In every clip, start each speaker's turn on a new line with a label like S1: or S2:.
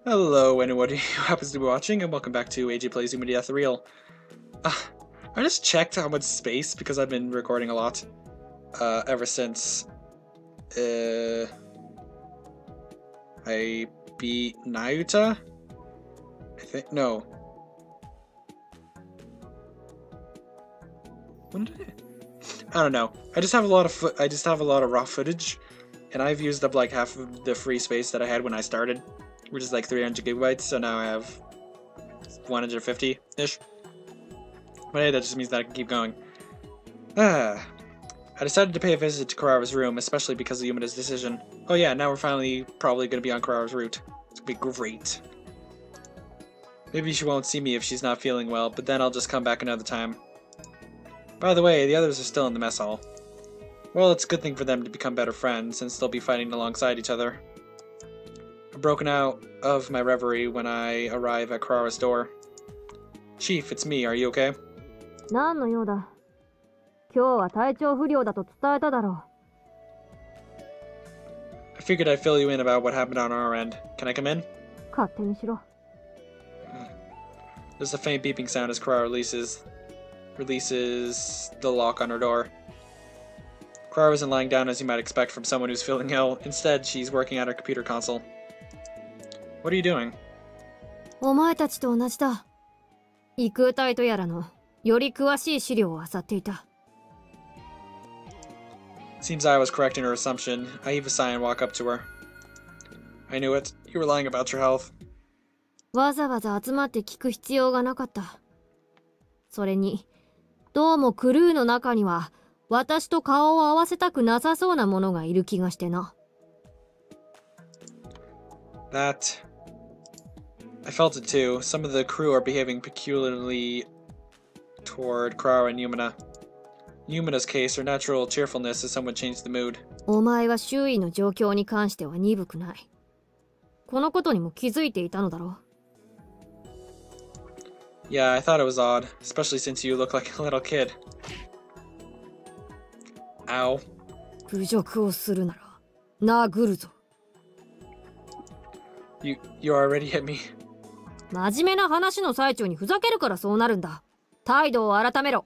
S1: Hello, anyone who happens to be watching, and welcome back to AJ Plays Yumina Ethereal. I just checked how much space because I've been recording a lot ever since I beat Nayuta. I think no. When did it? I don't know. I just have a lot of raw footage, and I've used up like half of the free space that I had when I started, which is like 300 gigabytes. So now I have 150-ish. But hey, that just means that I can keep going. I decided to pay a visit to Kirara's room, especially because of Yumina's decision. Oh yeah, now we're finally probably going to be on Kirara's route. It's going to be great. Maybe she won't see me if she's not feeling well, but then I'll just come back another time. By the way, the others are still in the mess hall. Well, it's a good thing for them to become better friends, since they'll be fighting alongside each other. I've broken out of my reverie when I arrive at Kirara's door. Chief, it's me. Are you okay?
S2: 何の用だ? 今日は体調不良だと伝えただろう。
S1: I figured I'd fill you in about what happened on our end. Can I come in?
S2: 勝手にしろ。
S1: There's a faint beeping sound as Kirara releases the lock on her door. Kirara isn't lying down as you might expect from someone who's feeling ill. Instead, she's working at her computer console. What are you doing?
S2: お前たちと同じだ。異空体とやらのより詳しい資料を漁っていた。
S1: Seems I was correct in her assumption. I heave a sigh and walk up to her. I knew it. You were lying about your health.
S2: わざわざ集まって聞く必要がなかった。それに、どうもクルーの中には私と顔を合わせたくなさそうなものがいる気がしてな。
S1: That... I felt it too. Some of the crew are behaving peculiarly toward Kirara and Yumina. In Yumina's case, her natural cheerfulness has somewhat changed the mood.
S2: お前は周囲の状況に関しては鈍くない。このことにも気づいていたのだろう。
S1: Yeah, I thought it was odd, especially since you look like a little kid. Ow.
S2: 侮辱をするなら殴るぞ。
S1: You already hit me.
S2: 真面目な話の最中にふざけるからそうなるんだ。態度を改めろ。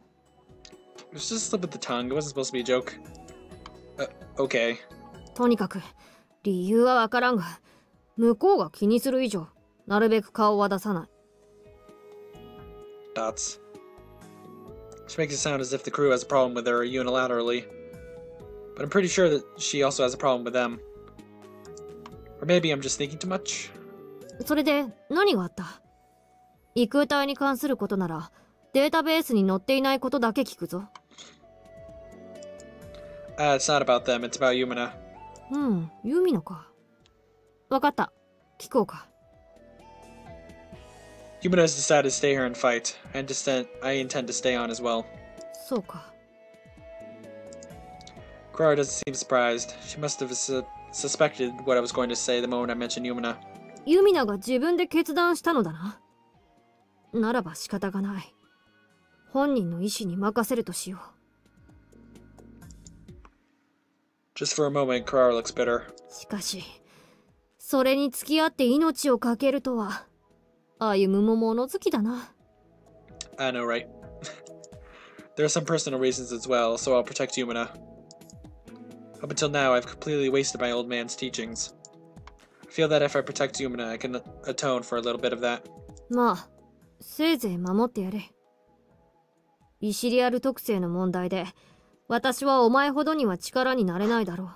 S1: It was just a slip of the tongue. It wasn't supposed to be a joke. Okay.
S2: とにかく理由はわからんが、向こうが気にする以上、なるべく顔は出さない。
S1: Dots. Which makes it sound as if the crew has a problem with her unilaterally. But I'm pretty sure that she also has a problem with them. Or maybe I'm just thinking too much.
S2: それで何があった？異空体に関することならデータベースに載っていないことだけ聞くぞ。
S1: It's not about them, it's about Yumina.
S2: ユミナか。わかった。聞こうか。
S1: Yumina has decided to stay here and fight. I intend to stay on as well.
S2: そうか。
S1: Kirara doesn't seem surprised. She must have suspected what I was going to say the moment I mentioned Yumina.
S2: ユミナが自分で決断したのだな。ならば仕方がない。本人の意思に任せるとしよう。
S1: Just for a moment, Kirara looks bitter.
S2: しかし、それに付き合って命を懸けるとは、歩むも物好きだな。
S1: I know, right? There are some personal reasons as well, so I'll protect Yumina. Up until now, I've completely wasted my old man's teachings. I feel that if I protect Yumina, I can atone for a little bit of that.
S2: まあ、せいぜい守ってやれ。イシリアル特性の問題で、私はお前ほどには力になれないだろ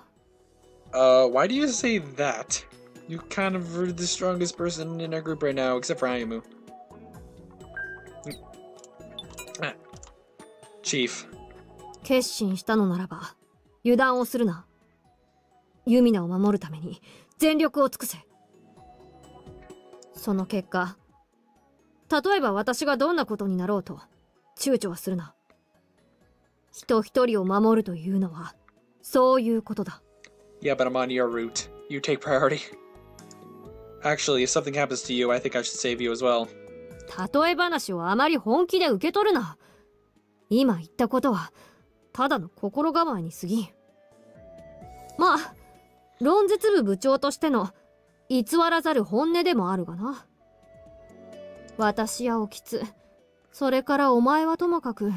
S2: う。
S1: Why do you say that? You kind of are the strongest person in our group right now, except for Ayumu. Chief.
S2: 決心したのならば、油断をするな。ユミナを守るために全力を尽くせ。その結果、例えば私がどんなことになろうと、躊躇はするな。人一人を守るというのは、そういうことだ。
S1: Yeah, but I'm on your route. You take priority. Actually, if something happens to you, I think I should save you as well.
S2: 例え話をあまり本気で受け取るな。今言ったことは、ただの心構えに過ぎん。まあ、論説部部長としての偽らざる本音でもあるがな。私やおきつ、それからお前はともかく、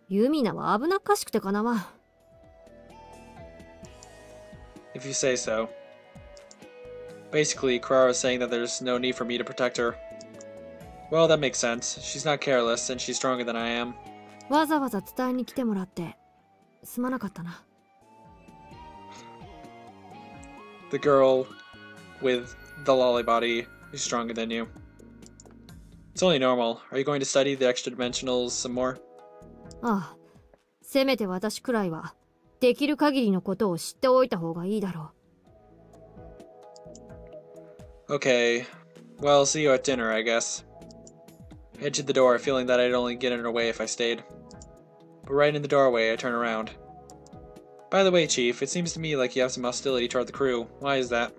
S2: ユミナは危なっかしくてかなわ。
S1: If you say so. Basically, Kirara is saying that there's no need for me to protect her. Well, that makes sense. She's not careless, and she's stronger than I am.
S2: わざわざ伝えに来てもらって、すまなかったな。
S1: The girl with the lolly body is stronger than you. It's only normal. Are you going to study the extra dimensionals some more?
S2: ああ、せめて私くらいは、できる限りのことを知っておいた方がいいだろ
S1: う。Okay. Well, see you at dinner, I guess. I head to the door, feeling that I'd only get in her way if I stayed. But right in the doorway, I turn around. By the way, Chief, it seems to me like you have some hostility toward the crew. Why is that?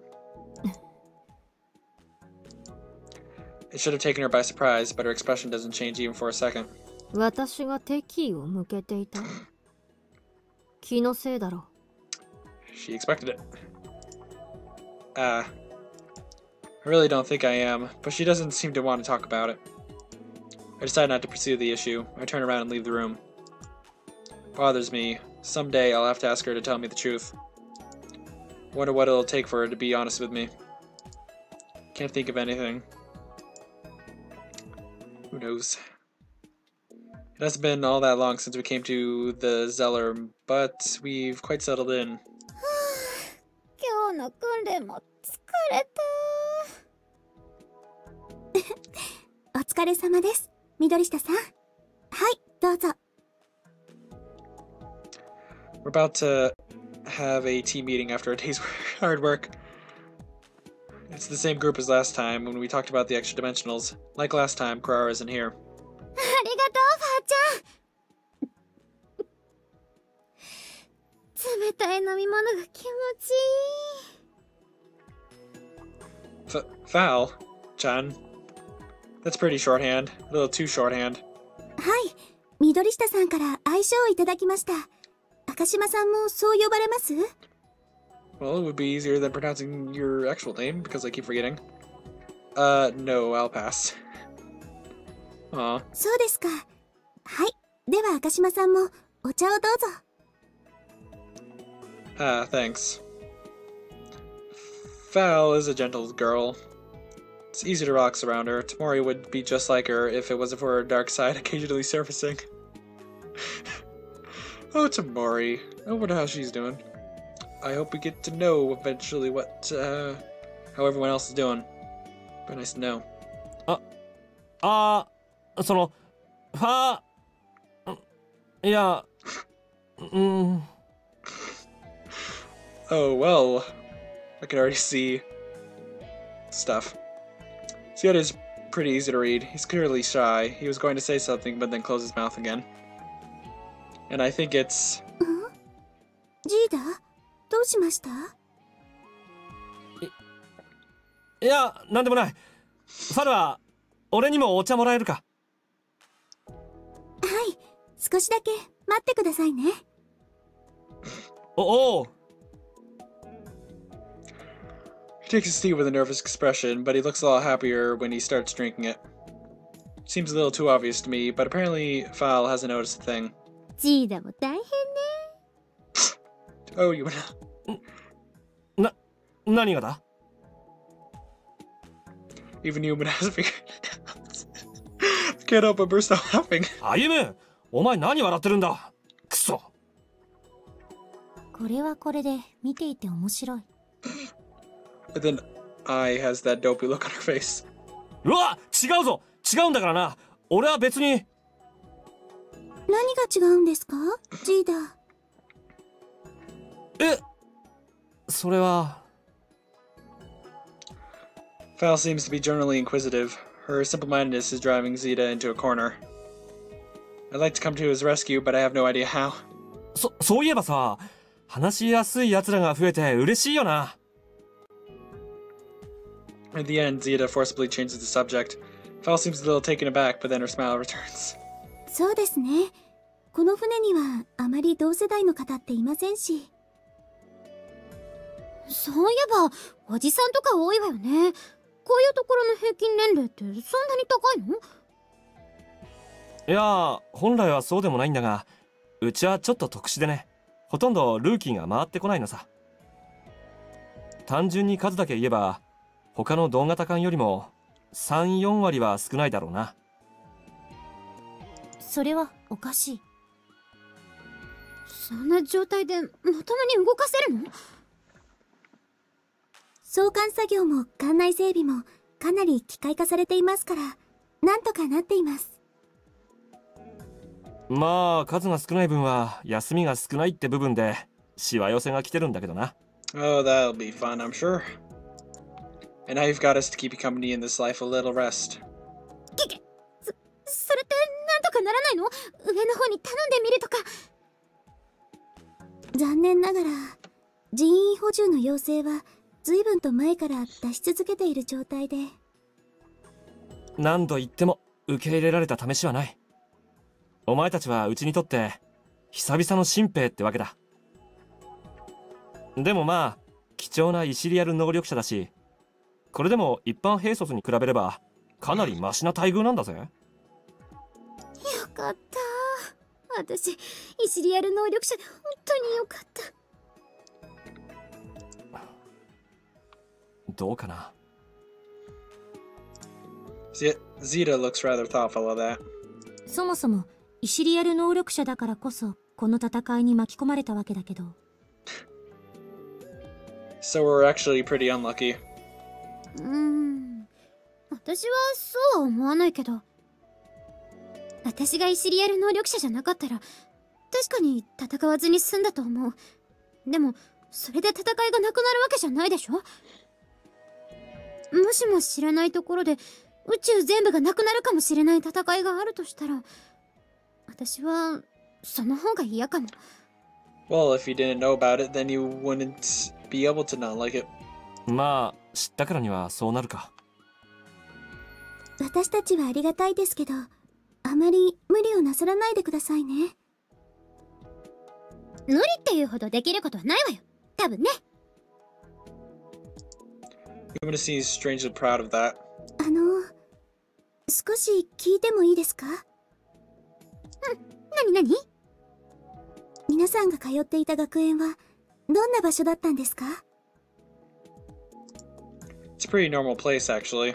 S1: It should have taken her by surprise, but her expression doesn't change even for a second.
S2: 私が敵意を向けていた。気のせいだろう。
S1: She expected it. I really don't think I am, but she doesn't seem to want to talk about it. I decide not to pursue the issue. I turn around and leave the room. Bothers me. Someday I'll have to ask her to tell me the truth. Wonder what it'll take for her to be honest with me. Can't think of anything. Who knows? It hasn't been all that long since we came to the Zeller, but we've quite settled in.
S3: 今日の訓練も疲れた。お疲れ様です、緑下さん。はい、どうぞ。
S1: We're about to have a team meeting after a day's hard work. It's the same group as last time when we talked about the extra dimensionals. Like last time, Kirara isn't here.
S3: ありがとう、ファーちゃん。冷たい飲み物が気持ちいい。
S1: Foul-chan. That's pretty shorthand. A little too shorthand.
S3: はい、緑下さんから愛称をいただきました。赤島さんもそう呼ばれます？
S1: Well, it would be easier than pronouncing your actual name, because I keep forgetting. No, I'll pass. Aw.
S3: そうですか。はい、では赤島さんもお茶をどうぞ。
S1: Thanks. Foul is a gentle girl. It's easy to relax around her. Tamori would be just like her if it wasn't for her dark side occasionally surfacing. Oh, Tamori. I wonder how she's doing. I hope we get to know eventually how everyone else is doing. But nice to know.
S4: いや、
S1: Oh, well. I can already see stuff. Sieta is pretty easy to read. He's clearly shy. He was going to say something, but then closed his mouth again. And I think it's...
S3: ジーダどうしました？
S4: いや、なんでもない。ファルは俺にもお茶もらえるか？
S3: はい、少しだけ待ってくださいね。
S4: おお。
S1: He takes his tea with a nervous expression, but he looks a lot happier when he starts drinking it. Seems a little too obvious to me, but apparently Foul hasn't noticed a thing.
S3: ジーダも大変ね。
S1: Oh, Yumina.
S4: 何がだ？
S1: Even Yumina has figured it out. Can't help but burst out laughing.
S4: 歩む、お前何笑ってるんだ。くそ。
S3: これはこれで見ていて面白い。
S1: But then Ai has that dopey look on her face.
S4: うわ、違うぞ。違うんだからな。俺は別に。
S3: 何が違うんですか、ジーダ。
S4: それは。
S1: Foul seems to be generally inquisitive. Her simple-mindedness is driving Zeta into a corner. I'd like to come to his rescue, but I have no idea how.
S4: そういえばさ、話しやすい奴らが増えて嬉しいよな。
S1: At the end, Zeta forcibly changes the subject. Foul seems a little taken aback, but then her smile returns.
S3: そうですね。この船にはあまり同世代の方っていませんし。そういえばおじさんとか多いわよね。こういうところの平均年齢ってそんなに高いの？
S4: いや、本来はそうでもないんだが、うちはちょっと特殊でね、ほとんどルーキーが回ってこないのさ。単純に数だけ言えば、他の同型艦よりも3、4割は少ないだろうな。
S3: それはおかしい。そんな状態でまともに動かせるの？送還作業も艦内整備もかなり機械化されていますから、なんとかなっています。
S4: まあ数が少ない分は休みが少ないって部分でしわ寄せが来てるんだけどな。
S1: Oh, that'll be fun, I'm sure. And now you've got us to keep you company in this life a little rest.
S3: それってなんとかならないの？上の方に頼んでみるとか。残念ながら人員補充の要請は随分と前から出し続けている状態で。
S4: 何度言っても受け入れられた試しはない。お前たちはうちにとって久々の新兵ってわけだ。でもまあ貴重なイシリアル能力者だし、これでも一般兵卒に比べればかなりマシな待遇なんだぜ。
S3: よかった。私イシリアル能力者で本当によかった。
S4: どうかな。
S1: Zeta looks rather thoughtful of that.
S3: そもそもイシリアル能力者だからこそこの戦いに巻き込まれたわけだけど。
S1: So we're actually pretty unlucky.
S3: 私はそうは思わないけど。私がイシリアル能力者じゃなかったら確かに戦わずに済んだと思う。でもそれで戦いがなくなるわけじゃないでしょ。もしも知らないところで宇宙全部がなくなるかもしれない戦いがあるとしたら、私はその方が嫌かも。
S1: Well, if you didn't know about it, then you wouldn't be able to not like it.
S4: まあ知ったからにはそうなるか。
S3: 私たちはありがたいですけど、あまり無理をなさらないでくださいね。無理っていうほどできることはないわよ、多分ね。
S1: Yumina seems strangely proud of that.
S3: 少し聞いてもいいですか？なに？皆さんが通っていた学園はどんな場所だったんですか？
S1: It's a pretty normal place, actually.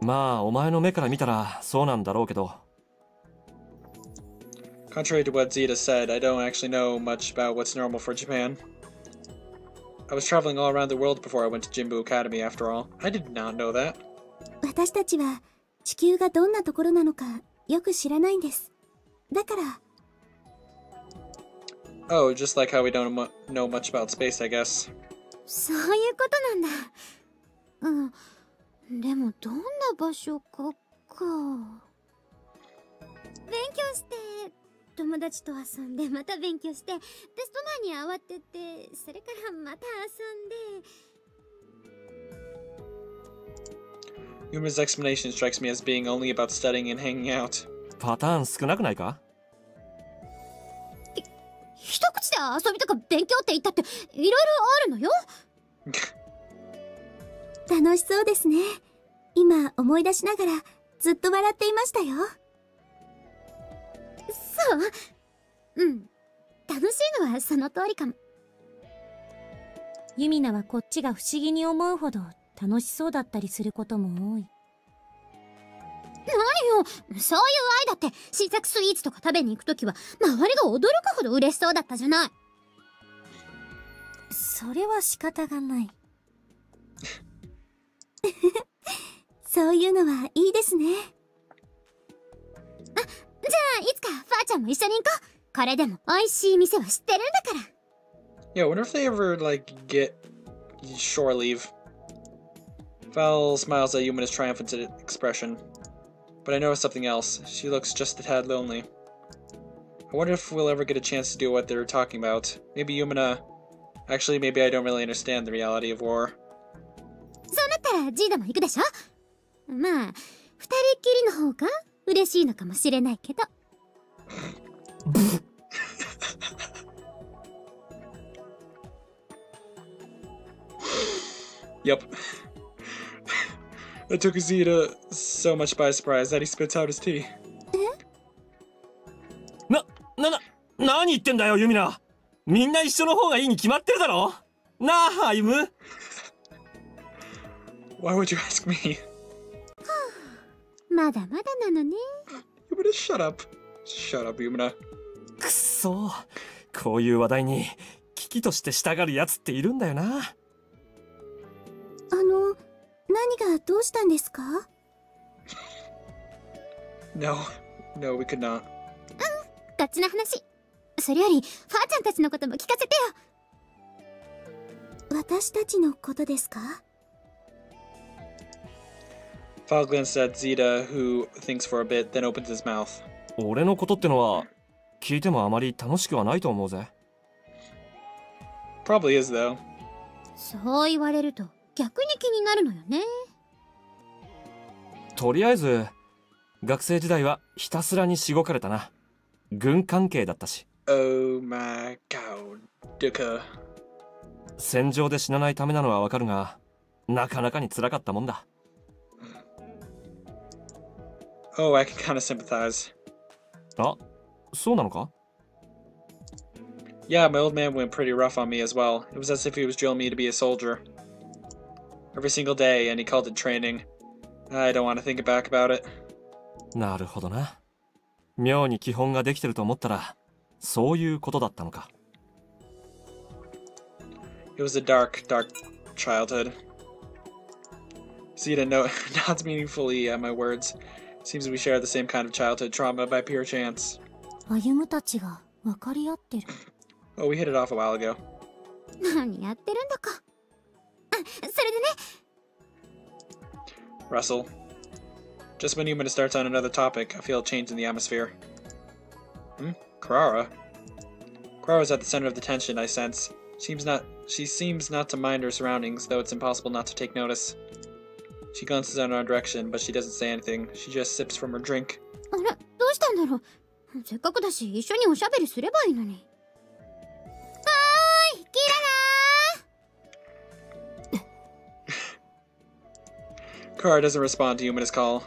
S4: まあお前の目から見たらそうなんだろうけど。
S1: Contrary to what Zeta said, I don't actually know much about what's normal for Japan. I was traveling all around the world before I went to Jinbu Academy, after all. I did not know that.
S3: 私たちは地球がどんなところなのかよく知らないんです。だから。
S1: Oh, just like how we don't know much about space, I guess.
S3: そういうことなんだ。でもどんな場所か。勉強して友達と遊んでまた勉強してテスト前に慌ててそれからまた遊んで。
S1: Yuma's explanation strikes me as being only about studying and hanging out.
S4: パターン少なくないか？
S3: 一口で遊びとか勉強って言ったっていろいろあるのよ。楽しそうですね。今思い出しながらずっと笑っていましたよ。そう。楽しいのはその通りかも。ユミナはこっちが不思議に思うほど楽しそうだったりすることも多い。何よ、そういう愛だって新作スイーツとか食べに行くときは周りが驚くほど嬉しそうだったじゃない。それは仕方がない。そういうのはいいですね。じゃあいつかファーちゃんも一緒に行こう。これでも美味しい店は知ってるんだから。
S1: Yeah, I wonder if they ever, get shore leave. Val smiles at Yumina's triumphant expression. But I noticed something else. She looks just a tad lonely. I wonder if we'll ever get a chance to do what they're talking about. Maybe Yumina... Actually, maybe I don't really understand the reality of war.
S3: そうなったらジーダも行くでしょ。まあ、二人っきりの方が嬉しいのかもしれないけど。
S1: Yep. It took Zeta so much by surprise that he spits out his tea.
S4: 何言ってんだよユミナ。みんな一緒の方がいいに決まってるだろ。なあ歩む。
S1: Why would you ask me?
S3: まだまだなのね。
S1: Yumina, shut up. Shut up, Yumina.
S4: くっそ、こういう話題に危機として従うやつっているんだよな。
S3: 何がどうしたんですか？
S1: No, we could not.
S3: こっちの話。それよりファーちゃんたちのことも聞かせてよ。私たちのことですか？
S1: Fal glanced at Zeta, who thinks for a bit, then opens his mouth.
S4: 俺のことってのは聞いてもあまり楽しくはないと思うぜ。
S1: Probably is, though.
S3: そう言われると逆に気になるのよね。
S4: とりあえず学生時代はひたすらにしごかれたな。軍関係だったし。
S1: Oh my god, Duka.
S4: 戦場で死なないためなのはわかるが、なかなかに辛かったもんだ。
S1: Oh, I can kind of sympathize.
S4: あ、そうなのか？
S1: Yeah, my old man went pretty rough on me as well. It was as if he was drilling me to be a soldier. Every single day, and he called it training. I don't want to think back about it.
S4: なるほどな。妙に基本ができてると思ったら、そういうことだったのか。
S1: It was a dark, dark childhood. Zeta nods meaningfully at my words. Seems we share the same kind of childhood trauma by pure chance.
S3: 歩むたちが分かり合ってる。
S1: Oh, we hit it off a while ago.
S3: 何やってるんだか。あ、それでね。
S1: Russell. Just when Yumina starts on another topic, I feel a change in the atmosphere. Kirara? Kirara's at the center of the tension, I sense. She seems not to mind her surroundings, though it's impossible not to take notice. She glances in our direction, but she doesn't say anything. She just sips from her drink.
S3: あれ、どうしたんだろう。せっかくだし一緒におしゃべりすればいいのに。はーい、キララ
S1: Kirara doesn't respond to Yumina's call.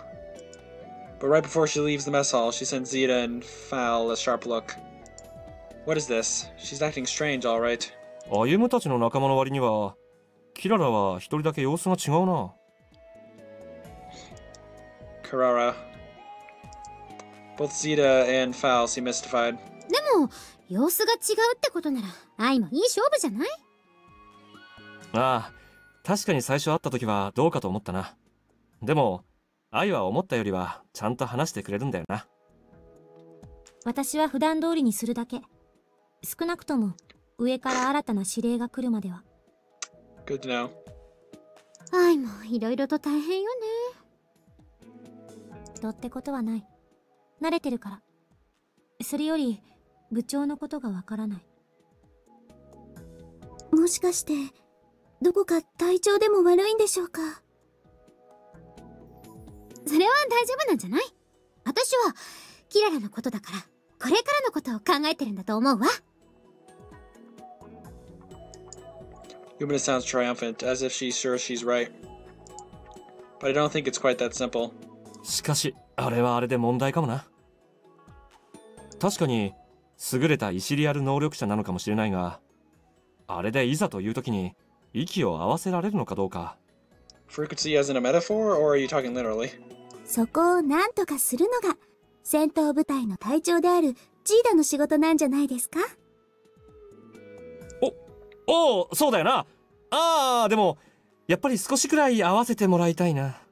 S1: But right before she leaves the mess hall, she sends Zeta and Fal a sharp look. What is this? She's acting strange, all right.
S4: 歩夢たちの仲間の割には、キララは一人だけ様子が違うな。
S1: Kirara. Both Zeta and Fal seem mystified.
S3: でも様子が違うってことなら愛もいい勝負じゃない？
S4: ああ、確かに最初会った時はどうかと思ったな。でも、愛は思ったよりはちゃんと話してくれるんだよな。
S2: 私は普段通りにするだけ。少なくとも上から新たな指令が来るまでは。
S1: Good to know.
S3: 愛もいろいろと大変よね。
S2: どってことはない。慣れてるから。それより部長のことがわからない。
S3: もしかしてどこか体調でも悪いんでしょうか？それは大丈夫なんじゃない？私はキララのことだからこれからのことを考えてるんだと思うわ。
S1: Yumina sounds triumphant, as if she's sure she's right. But I don't think it's quite that simple.
S4: しかし、あれはあれで問題かもな。確かに、優れたイシリアル能力者なのかもしれないが、あれでいざという時に息を合わせられるのかどうか。
S1: Frequency as in a metaphor, or are you talking literally?
S3: そこを何とかするのが戦闘部隊の隊長であるジーダの仕事なんじゃないですか？
S4: おお、そうだよな。ああ、でもやっぱり少しくらい合わせてもらいたいな。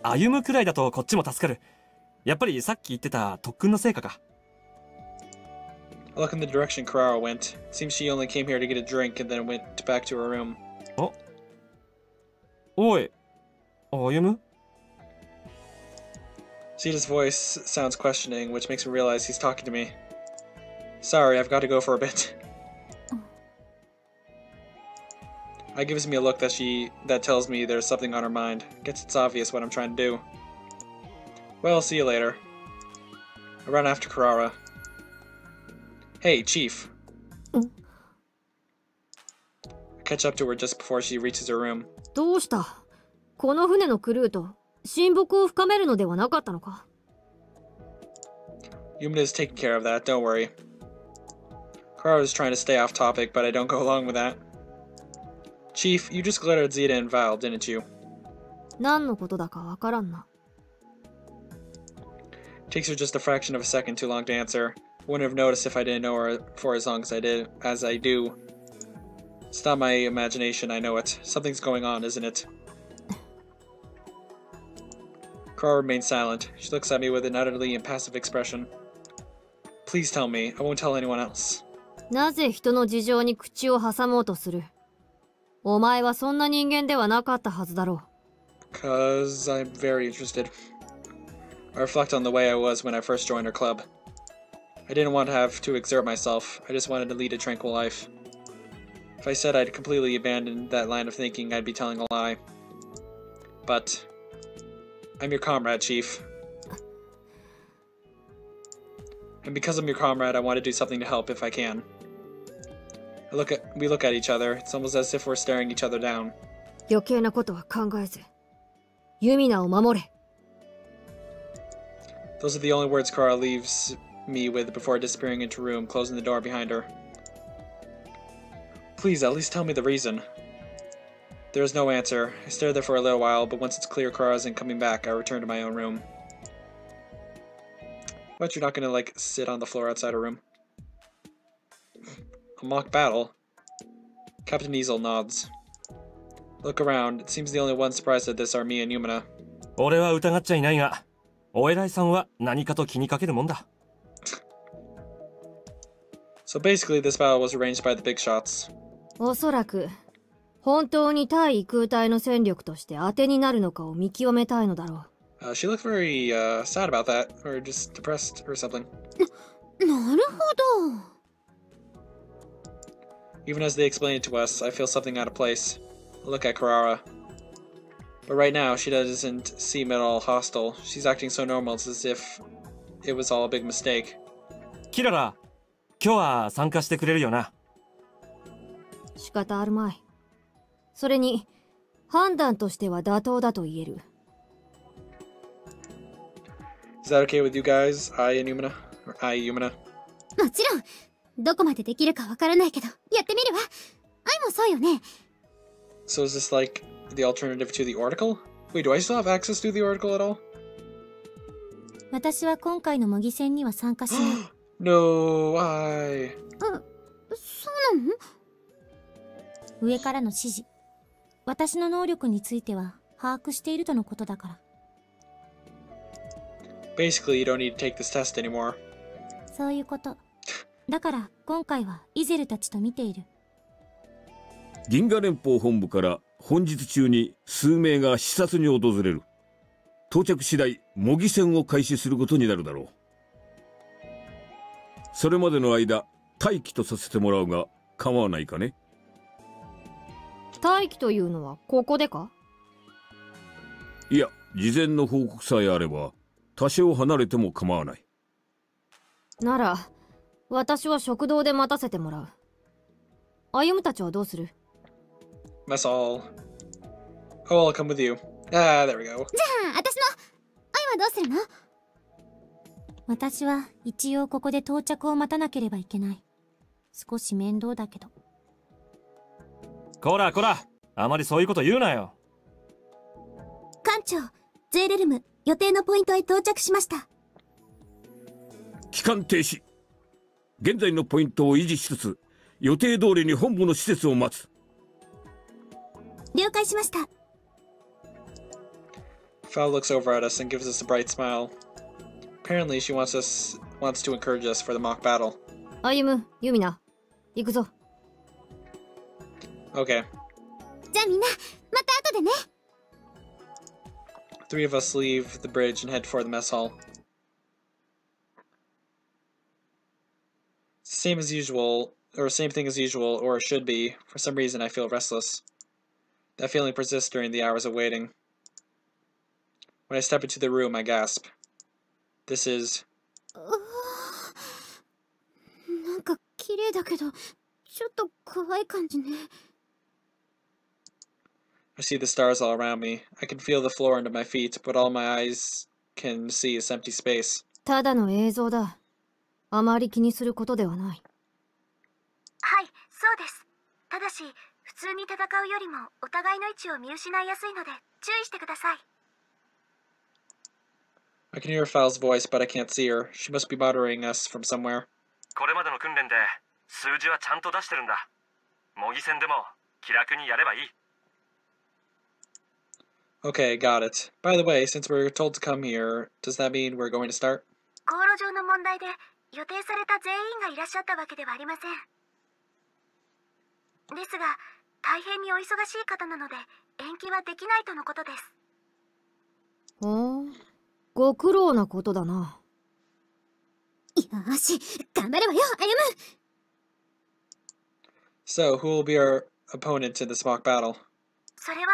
S4: 歩むくらいだとこっちも助かる。やっぱりさっき言ってた特訓の成果か。
S1: I look in the direction Kirara went. It seems she only came here to get a drink and then went back to her room.
S4: おい、歩む？
S1: Zeta's voice sounds questioning, which makes me realize he's talking to me. Sorry, I've got to go for a bit. I gives me a look that tells me there's something on her mind. Guess it's obvious what I'm trying to do. Well, see you later. I run after Kirara. Hey, Chief. I catch up to her just before she reaches her room.
S2: どうした？この船のクルーと親睦を深めるのではなかったのか？
S1: Yumina is taking care of that, don't worry. Kirara was trying to stay off topic, but I don't go along with that. Chief, you just glittered Zeta and Val, didn't you?
S2: 何のことだかわからんな。
S1: Takes her just a fraction of a second too long to answer. Wouldn't have noticed if I didn't know her for as long as I do. It's not my imagination, I know it. Something's going on, isn't it? Kirara remains silent. She looks at me with an utterly impassive expression. Please tell me. I won't tell anyone else.
S2: なぜ人の事情に口を挟もうとする？お前はそんな人間ではなかったはずだろう。
S1: Cause I'm very interested. I reflect on the way I was when I first joined her club. I didn't want to have to exert myself. I just wanted to lead a tranquil life. If I said I'd completely abandoned that line of thinking, I'd be telling a lie. But I'm your comrade, Chief. And because I'm your comrade, I want to do something to help if I can. We look at each other. It's almost as if we're staring each other down.
S2: 余計なことは考えず、ユミナを守れ。
S1: Those are the only words Kirara leaves me with before disappearing into her room, closing the door behind her. Please, at least tell me the reason. There is no answer. I stare there for a little while, but once it's clear Kirara isn't coming back, I return to my own room. What, you're not gonna, like, sit on the floor outside her room? A mock battle? Captain Easel nods. Look around. It seems the only ones surprised at this are me and Yumina.
S4: 俺は疑っちゃいないが、お偉いさんは何かと気にかけるもんだ。
S1: So basically, this battle was arranged by the big shots.
S2: おそらく、本当に対異空体の戦力として当てになるのかを見極めたいのだろう。
S1: She looked very sad about that, or just depressed or something.
S3: なるほど。
S1: Even as they explain it to us, I feel something out of place. I look at Kirara. But right now, she doesn't seem at all hostile. She's acting so normal, it's as if it was all a big mistake.
S4: キララ、今日は参加してくれるよな。
S2: 仕方あるまい。それに、判断としては妥当だと言える。
S1: Is that okay with you guys? I and Yumina? Or I, Yumina?
S3: もちろん、どこまでできるかわからないけど、やってみるわ。愛もそうよね。
S1: So is this like the alternative to the Oracle? Wait, do I still have access to the Oracle at all?
S3: 私は今回の模擬戦には参加しない。
S1: No, I...
S3: そうなの？上からの指示。私の能力については把握しているとのことだから。
S1: Basically, you don't need to take this test anymore.
S3: そういうこと。だから今回はイゼルたちと見ている。
S5: 銀河連邦本部から本日中に数名が視察に訪れる。到着次第模擬戦を開始することになるだろう。それまでの間待機とさせてもらうが構わないかね。
S2: 待機というのはここでか？
S5: いや、事前の報告さえあれば多少離れても構わない。
S2: なら私は食堂で待たせてもらう。歩むたちはどうする？
S1: That's all. Oh, I'll come with you. Ah, there we go.
S3: じゃあ私の愛はどうするの？私は一応ここで到着を待たなければいけない。少し面倒だけど。
S4: こらこら、あまりそういうこと言うなよ。
S3: 艦長、ゼーレルム、予定のポイントへ到着しました。
S5: 帰還停止。現在のポイントを維持しつつ、予定通りに本部の施設を待つ。
S3: 了解しました。
S1: Fal looks over at us and gives us a bright smile. Apparently, she wants to encourage us for the mock battle.
S2: 歩む、ユミナ、行くぞ。
S1: Okay.
S3: じゃあみんな、また後でね。
S1: Three of us leave the bridge and head for the mess hall. Same as usual, or same thing as usual, or it should be. For some reason, I feel restless. That feeling persists during the hours of waiting. When I step into the room, I gasp. This is...
S3: なんか綺麗だけど、ちょっと怖い感じね。
S1: I see the stars all around me. I can feel the floor under my feet, but all my eyes can see is empty space.
S2: ただの映像だ。あまり気にすることではない。
S6: はい、そうです。ただし、普通に戦うよりもお互いの位置を見失いやすいので注意してください。
S1: I can hear Fal's voice, but I can't see her. She must be monitoring us from somewhere.
S4: これまでの訓練で数字はちゃんと出してるんだ。模擬戦でも気楽にやればいい。
S1: Okay, got it. By the way, since we're told to come here, does that mean we're going to start?
S6: 航路上の問題で予定された全員がいらっしゃったわけではありません。ですが、大変にお忙しい方なので延期はできないとのことです。
S2: ほう、ご苦労なことだな。
S3: よし、頑張るわよ、歩む。
S1: So, who will be our opponent in this mock battle?
S6: それは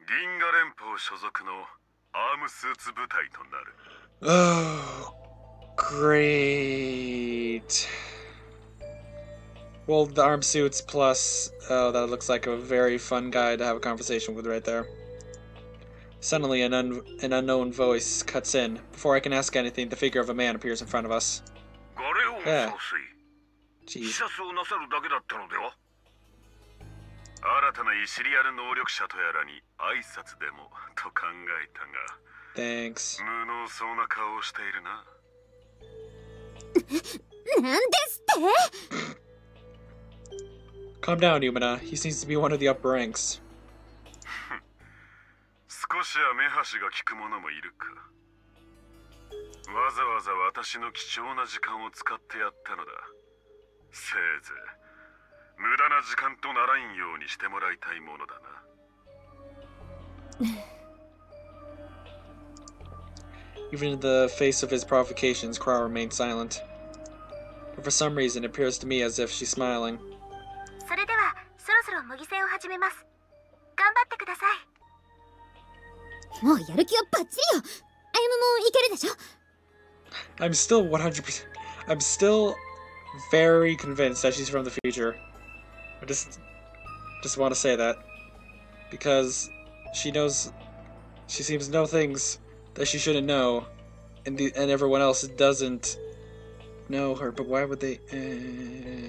S7: 銀河連邦所属のアームスーツ部隊となる。
S1: Oh, great. Well, the arm suits plus, oh, that looks like a very fun guy to have a conversation with right there. Suddenly, an unknown voice cuts in. Before I can ask anything, the figure of a man appears in front of us. Yeah. Jeez.
S7: 新たなイシリアル能力者とやらに挨拶でもと考えたが。
S1: Thanks.
S7: 無能そうな顔をしているな。
S3: なんですって？
S1: Calm down, Yumina. He seems to be one of the upper ranks.
S7: 少しは目端が利く者もいるか。わざわざ私の貴重な時間を使ってやったのだ。せいぜい無駄な時間とならんようにしてもらいたいものだな。
S1: Even in the face of his provocations, Kirara remained silent. But for some reason, it appears to me as if she's smiling.
S6: それではそろそろ模擬戦を始めます。頑張ってください。
S3: もうやる気はバッチリよ。歩むもいけるでしょ。
S1: I'm still 100%. I'm still very convinced that she's from the future. I just want to say that because she knows, she seems to know things that she shouldn't know, and everyone else doesn't know her. But why would they?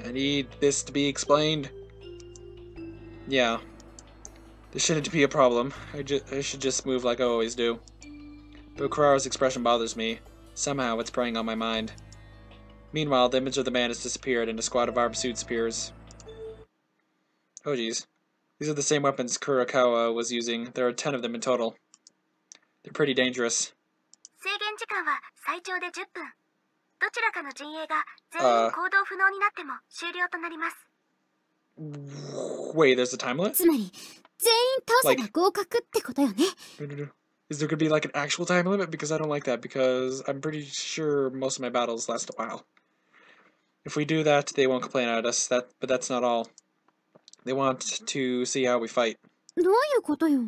S1: I need this to be explained. Yeah, this shouldn't be a problem. I should just move like I always do. But Kirara's expression bothers me. Somehow it's preying on my mind. Meanwhile, the image of the man has disappeared and a squad of armed suits appears. Oh geez. These are the same weapons Kurakawa was using. There are 10 of them in total. They're pretty dangerous.
S6: 制限時間は最長で10分。どちらかの陣営が全員行動不能になっても終了となります。
S1: Wait, there's a time limit?
S3: つまり全員倒せば合格ってことよね。
S1: Is there gonna be like an actual time limit? Because I don't like that, because I'm pretty sure most of my battles last a while. If we do that, they won't complain at us. But that's not all. They want to see how we fight.
S3: どういうことよ。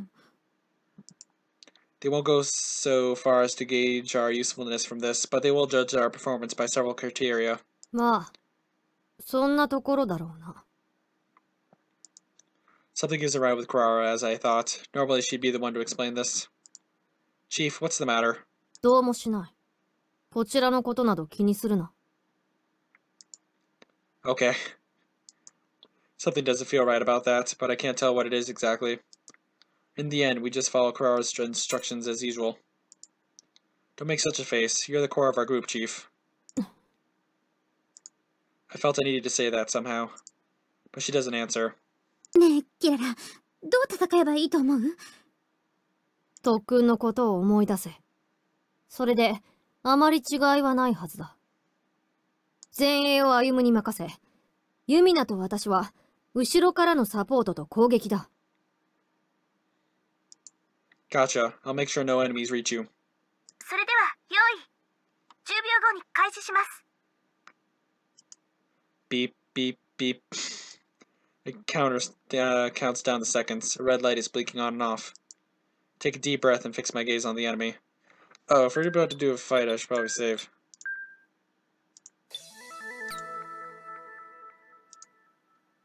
S1: They won't go so far as to gauge our usefulness from this, but they will judge our performance by several criteria.
S2: まあ、そんなところだろうな。
S1: Something isn't right with Kirara, as I thought. Normally she'd be the one to explain this. Chief, what's the matter?
S2: どうもしない。こちらのことなど気にするな。
S1: Okay. Something doesn't feel right about that, but I can't tell what it is exactly. In the end, we just follow Kirara's instructions as usual. Don't make such a face. You're the core of our group, Chief. I felt I needed to say that somehow. But she doesn't answer.
S3: ねえ、キララ、どう戦えばいいと思う？
S2: 特訓のことを思い出せ。それで、あまり違いはないはずだ。前衛を歩むに任せ、ユミナと私は、後ろからのサポートと攻撃だ。
S1: Gotcha. I'll make sure no enemies reach you.
S6: それでは、用意。10秒後に開始します。
S1: Beep, beep, beep. It counts down the seconds. A red light is blinking on and off. Take a deep breath and fix my gaze on the enemy. Oh, if we're about to do a fight, I should probably save.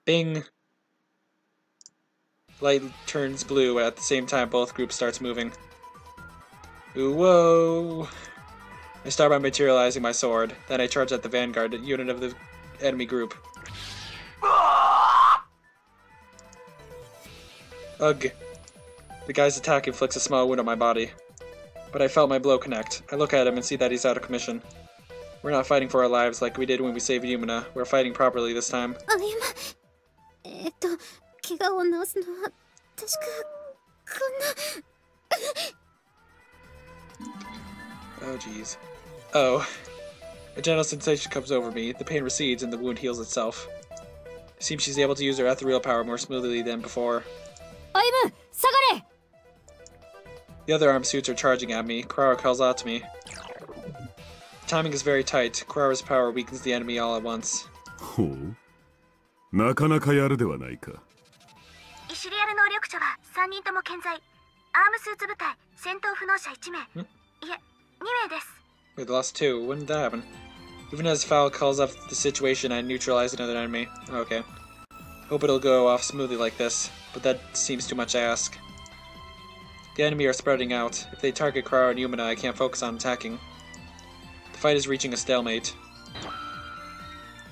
S1: Bing! Light turns blue at the same time both groups starts moving. Ooh, whoa! I start by materializing my sword, then I charge at the vanguard unit of the enemy group. Ugh. The guy's attack inflicts a small wound on my body. But I felt my blow connect. I look at him and see that he's out of commission. We're not fighting for our lives like we did when we saved Yumina. We're fighting properly this time.
S3: Ayumu. 怪我を治すのは確かこんな。
S1: Oh jeez. Oh. A gentle sensation comes over me. The pain recedes and the wound heals itself. It seems she's able to use her ethereal power more smoothly than before.
S2: Ayumu, sagare!
S1: The other armed suits are charging at me. Kirara calls out to me. The timing is very tight. Kirara's power weakens the enemy all at once.
S7: ほう。なかなかやるではないか。
S6: イシリアル能力者は3人とも健在。アームスーツ部隊、戦闘不能者1名。いえ、2名です。
S1: Wait, the last two. When did that happen? Even as Foul calls up the situation, I neutralize another enemy. Okay. Hope it'll go off smoothly like this, but that seems too much to ask. The enemy are spreading out. If they target Kirara and Yumina, I can't focus on attacking. The fight is reaching a stalemate.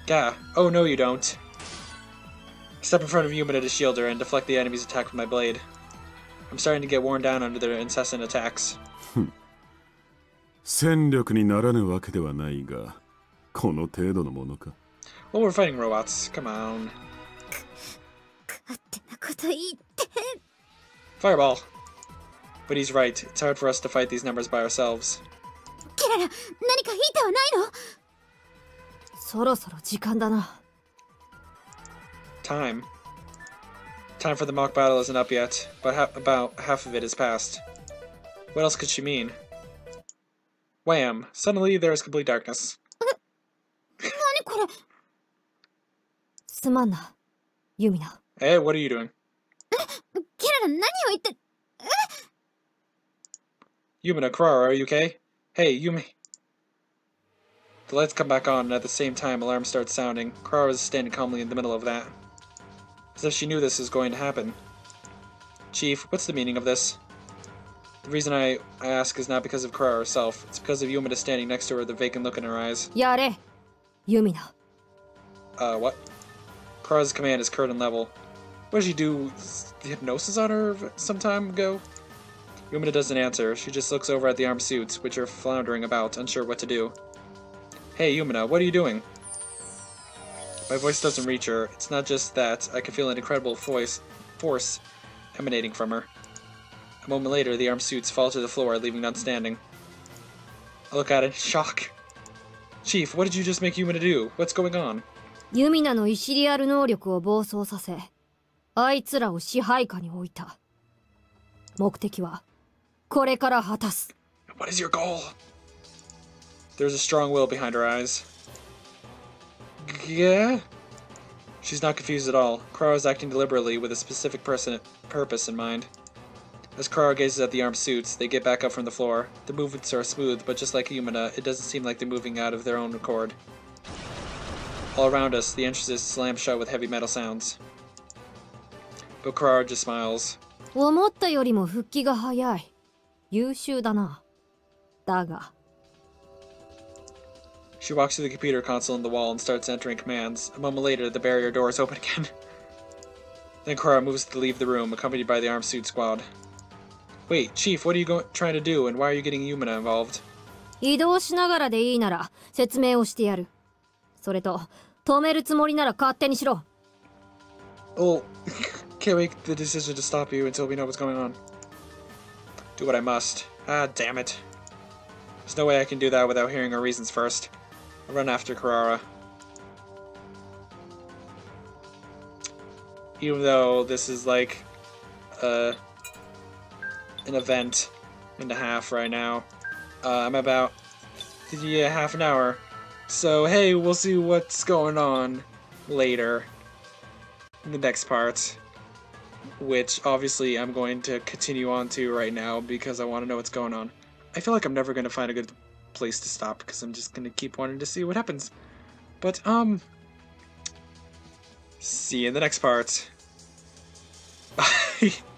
S1: Gah. Oh no you don't. I step in front of Yumina to shield her and deflect the enemy's attack with my blade. I'm starting to get worn down under their incessant attacks.
S7: 戦力にならぬわけではないが、この程度のものか。
S1: Well, we're fighting robots. Come on.
S3: 勝手なこと言って。
S1: Fireball. But he's right. It's hard for us to fight these numbers by ourselves.
S3: キララ、何かヒントはないの？
S2: そろそろ時間だな。
S1: Time. Time for the mock battle isn't up yet, but about half of it is past. What else could she mean? Wham! Suddenly there is complete darkness.
S3: 何これ？
S2: すまんな、ユミナ。
S1: Hey, what are you doing?
S3: キララ、何を言って。
S1: Yumina, Kirara, are you okay? Hey, Yumi. The lights come back on, and at the same time, alarms start sounding. Kirara is standing calmly in the middle of that. As if she knew this was going to happen. Chief, what's the meaning of this? The reason I ask is not because of Kirara herself. It's because of Yumina standing next to her with a vacant look in her eyes.
S2: やれ、ユミナ。
S1: What? Kirara's command is curtain level. What did she do? Hypnosis on her some time ago? Yumina doesn't answer. She just looks over at the armed suits, which are floundering about, unsure what to do. Hey, Yumina, what are you doing? My voice doesn't reach her. It's not just that. I can feel an incredible force emanating from her. A moment later, the armed suits fall to the floor, leaving none standing. I look at it in shock. Chief, what did you just make Yumina do? What's going on?
S2: ユミナのイシリアル能力を暴走させ、あいつらを支配下に置いた。目的はこれから果たす。
S1: What is your goal? There's a strong will behind her eyes. Yeah? She's not confused at all. Kirara is acting deliberately with a specific purpose in mind. As Kirara gazes at the armed suits, they get back up from the floor. The movements are smooth, but just like Yumina, it doesn't seem like they're moving out of their own accord. All around us, the entrances slam shut with heavy metal sounds. But Kirara just smiles.
S2: 思ったよりも復帰が早い。優秀だな。だが。
S1: She walks to the computer console in the wall and starts entering commands. A moment later, the barrier doors open again. Then Kirara moves to leave the room, accompanied by the armed suit squad. Wait, Chief, what are you trying to do, and why are you getting Yumina involved?
S2: 移動しながらでいいなら説明をしてやる。それと、止めるつもりなら勝手にしろ。
S1: Oh, can't make the decision to stop you until we know what's going on. Do what I must. Ah, damn it. There's no way I can do that without hearing her reasons first. I'll run after Kirara. Even though this is like an event and a half right now. I'm about half an hour. So hey, we'll see what's going on later in the next part. Which obviously I'm going to continue on to right now because I want to know what's going on. I feel like I'm never going to find a good place to stop because I'm just going to keep wanting to see what happens. But, see you in the next part. Bye. Bye.